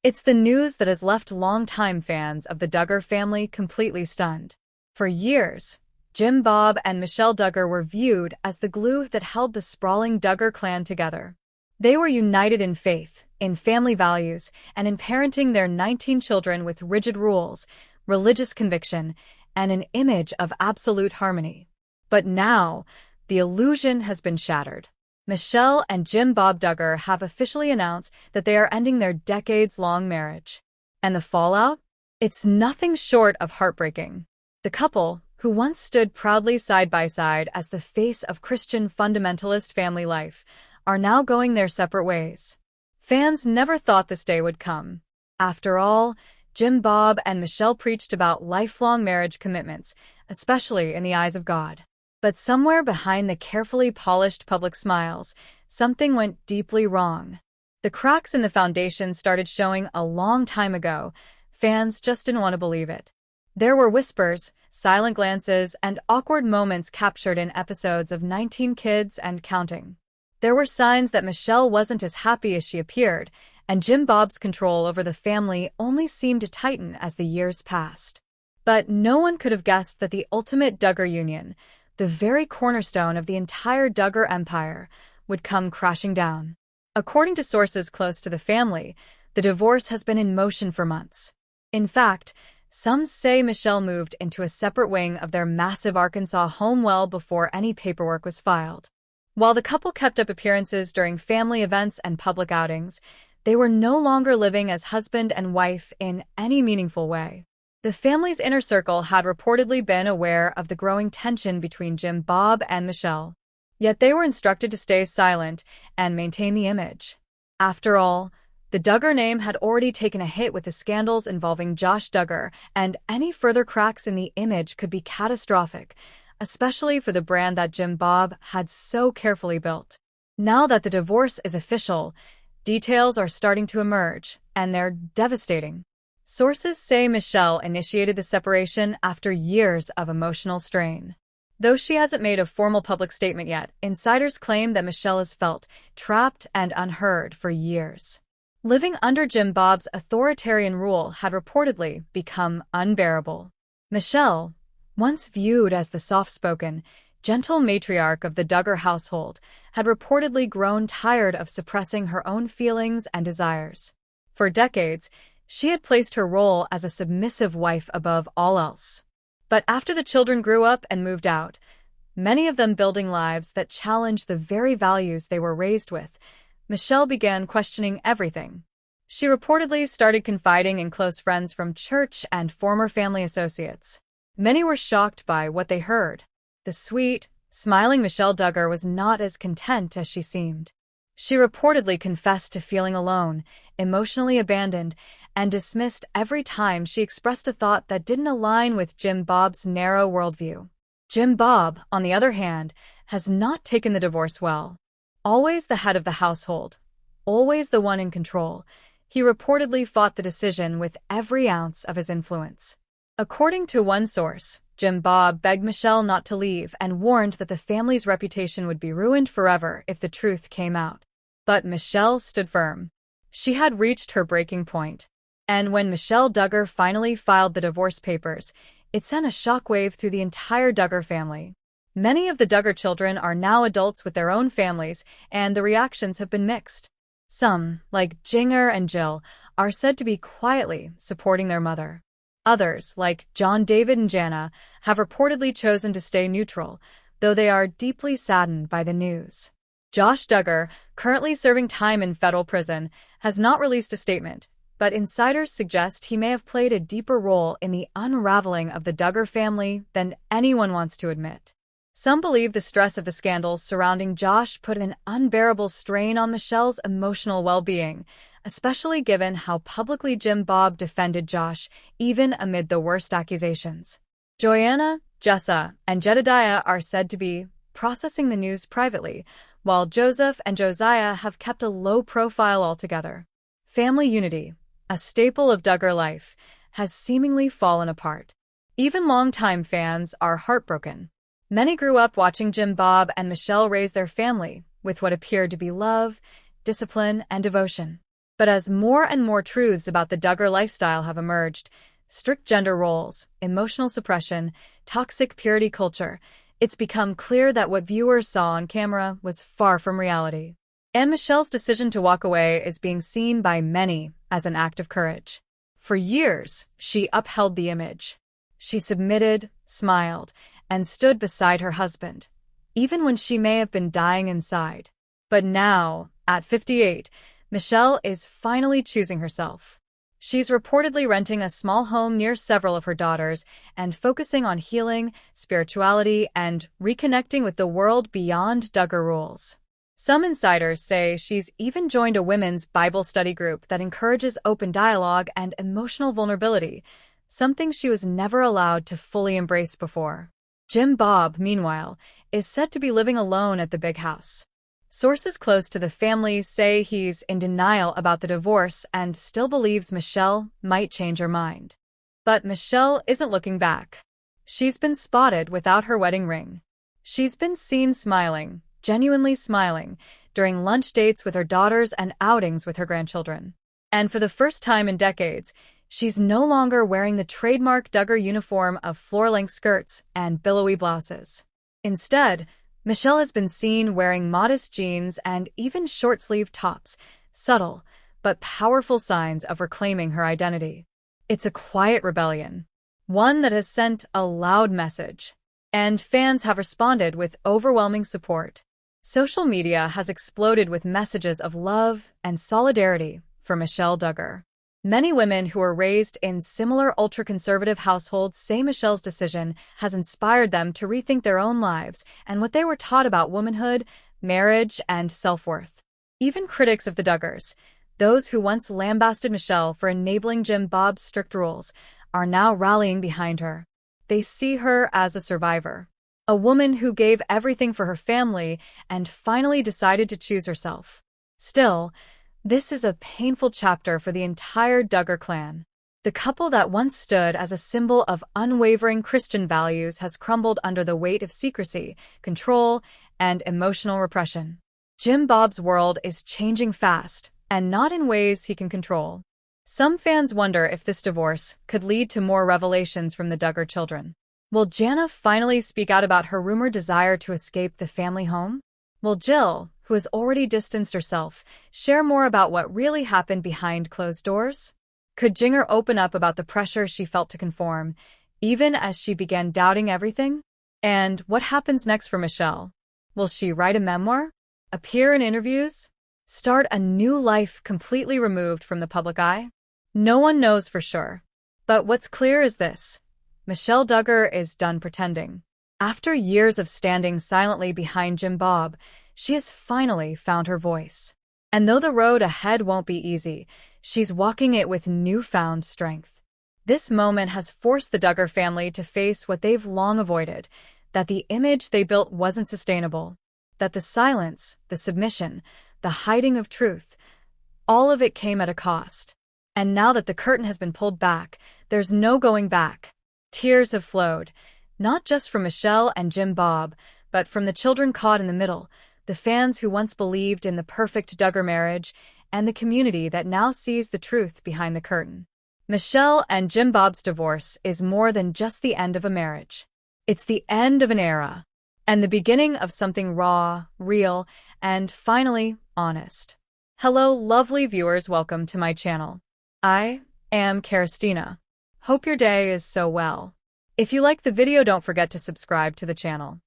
It's the news that has left longtime fans of the Duggar family completely stunned. For years, Jim Bob and Michelle Duggar were viewed as the glue that held the sprawling Duggar clan together. They were united in faith, in family values, and in parenting their 19 children with rigid rules, religious conviction, and an image of absolute harmony. But now, the illusion has been shattered. Michelle and Jim Bob Duggar have officially announced that they are ending their decades-long marriage. And the fallout? It's nothing short of heartbreaking. The couple, who once stood proudly side by side as the face of Christian fundamentalist family life, are now going their separate ways. Fans never thought this day would come. After all, Jim Bob and Michelle preached about lifelong marriage commitments, especially in the eyes of God. But somewhere behind the carefully polished public smiles, something went deeply wrong. The cracks in the foundation started showing a long time ago. Fans just didn't want to believe it. There were whispers, silent glances, and awkward moments captured in episodes of 19 Kids and Counting. There were signs that Michelle wasn't as happy as she appeared, and Jim Bob's control over the family only seemed to tighten as the years passed. But no one could have guessed that the ultimate Duggar union, the very cornerstone of the entire Duggar empire, would come crashing down. According to sources close to the family, the divorce has been in motion for months. In fact, some say Michelle moved into a separate wing of their massive Arkansas home well before any paperwork was filed. While the couple kept up appearances during family events and public outings, they were no longer living as husband and wife in any meaningful way. The family's inner circle had reportedly been aware of the growing tension between Jim Bob and Michelle. Yet they were instructed to stay silent and maintain the image. After all, the Duggar name had already taken a hit with the scandals involving Josh Duggar, and any further cracks in the image could be catastrophic, especially for the brand that Jim Bob had so carefully built. Now that the divorce is official, details are starting to emerge, and they're devastating. Sources say Michelle initiated the separation after years of emotional strain. Though she hasn't made a formal public statement yet, insiders claim that Michelle has felt trapped and unheard for years. Living under Jim Bob's authoritarian rule had reportedly become unbearable. Michelle, once viewed as the soft-spoken, gentle matriarch of the Duggar household, had reportedly grown tired of suppressing her own feelings and desires. For decades, she had placed her role as a submissive wife above all else. But after the children grew up and moved out, many of them building lives that challenged the very values they were raised with, Michelle began questioning everything. She reportedly started confiding in close friends from church and former family associates. Many were shocked by what they heard. The sweet, smiling Michelle Duggar was not as content as she seemed. She reportedly confessed to feeling alone, emotionally abandoned, and dismissed every time she expressed a thought that didn't align with Jim Bob's narrow worldview. Jim Bob, on the other hand, has not taken the divorce well. Always the head of the household, always the one in control, he reportedly fought the decision with every ounce of his influence. According to one source, Jim Bob begged Michelle not to leave and warned that the family's reputation would be ruined forever if the truth came out. But Michelle stood firm. She had reached her breaking point. And when Michelle Duggar finally filed the divorce papers, it sent a shockwave through the entire Duggar family. Many of the Duggar children are now adults with their own families, and the reactions have been mixed. Some, like Jinger and Jill, are said to be quietly supporting their mother. Others, like John David and Jana, have reportedly chosen to stay neutral, though they are deeply saddened by the news. Josh Duggar, currently serving time in federal prison, has not released a statement, but insiders suggest he may have played a deeper role in the unraveling of the Duggar family than anyone wants to admit. Some believe the stress of the scandals surrounding Josh put an unbearable strain on Michelle's emotional well-being, especially given how publicly Jim Bob defended Josh, even amid the worst accusations. Joanna, Jessa, and Jedediah are said to be processing the news privately, while Joseph and Josiah have kept a low profile altogether. Family unity, a staple of Duggar life, has seemingly fallen apart. Even longtime fans are heartbroken. Many grew up watching Jim Bob and Michelle raise their family with what appeared to be love, discipline, and devotion. But as more and more truths about the Duggar lifestyle have emerged, strict gender roles, emotional suppression, toxic purity culture, it's become clear that what viewers saw on camera was far from reality. And Michelle's decision to walk away is being seen by many as an act of courage. For years, she upheld the image. She submitted, smiled, and stood beside her husband, even when she may have been dying inside. But now, at 58, Michelle is finally choosing herself. She's reportedly renting a small home near several of her daughters and focusing on healing, spirituality, and reconnecting with the world beyond Duggar rules. Some insiders say she's even joined a women's Bible study group that encourages open dialogue and emotional vulnerability, something she was never allowed to fully embrace before. Jim Bob, meanwhile, is said to be living alone at the big house. Sources close to the family say he's in denial about the divorce and still believes Michelle might change her mind. But Michelle isn't looking back. She's been spotted without her wedding ring. She's been seen smiling, genuinely smiling, during lunch dates with her daughters and outings with her grandchildren. And for the first time in decades, she's no longer wearing the trademark Duggar uniform of floor-length skirts and billowy blouses. Instead, Michelle has been seen wearing modest jeans and even short-sleeved tops, subtle but powerful signs of reclaiming her identity. It's a quiet rebellion, one that has sent a loud message, and fans have responded with overwhelming support. Social media has exploded with messages of love and solidarity for Michelle Duggar. Many women who were raised in similar ultra-conservative households say Michelle's decision has inspired them to rethink their own lives and what they were taught about womanhood, marriage, and self-worth. Even critics of the Duggars, those who once lambasted Michelle for enabling Jim Bob's strict rules, are now rallying behind her. They see her as a survivor, a woman who gave everything for her family and finally decided to choose herself. Still, this is a painful chapter for the entire Duggar clan. The couple that once stood as a symbol of unwavering Christian values has crumbled under the weight of secrecy, control, and emotional repression. Jim Bob's world is changing fast, and not in ways he can control. Some fans wonder if this divorce could lead to more revelations from the Duggar children. Will Jana finally speak out about her rumored desire to escape the family home? Will Jill, who has already distanced herself, share more about what really happened behind closed doors? Could Jinger open up about the pressure she felt to conform, even as she began doubting everything? And what happens next for Michelle? Will she write a memoir? Appear in interviews? Start a new life completely removed from the public eye? No one knows for sure. But what's clear is this: Michelle Duggar is done pretending. After years of standing silently behind Jim Bob, she has finally found her voice. And though the road ahead won't be easy, she's walking it with newfound strength. This moment has forced the Duggar family to face what they've long avoided: that the image they built wasn't sustainable, that the silence, the submission, the hiding of truth, all of it came at a cost. And now that the curtain has been pulled back, there's no going back. Tears have flowed, not just from Michelle and Jim Bob, but from the children caught in the middle, the fans who once believed in the perfect Duggar marriage, and the community that now sees the truth behind the curtain. Michelle and Jim Bob's divorce is more than just the end of a marriage. It's the end of an era, and the beginning of something raw, real, and finally, honest. Hello, lovely viewers, welcome to my channel. I am Kerstina. Hope your day is so well. If you like the video, don't forget to subscribe to the channel.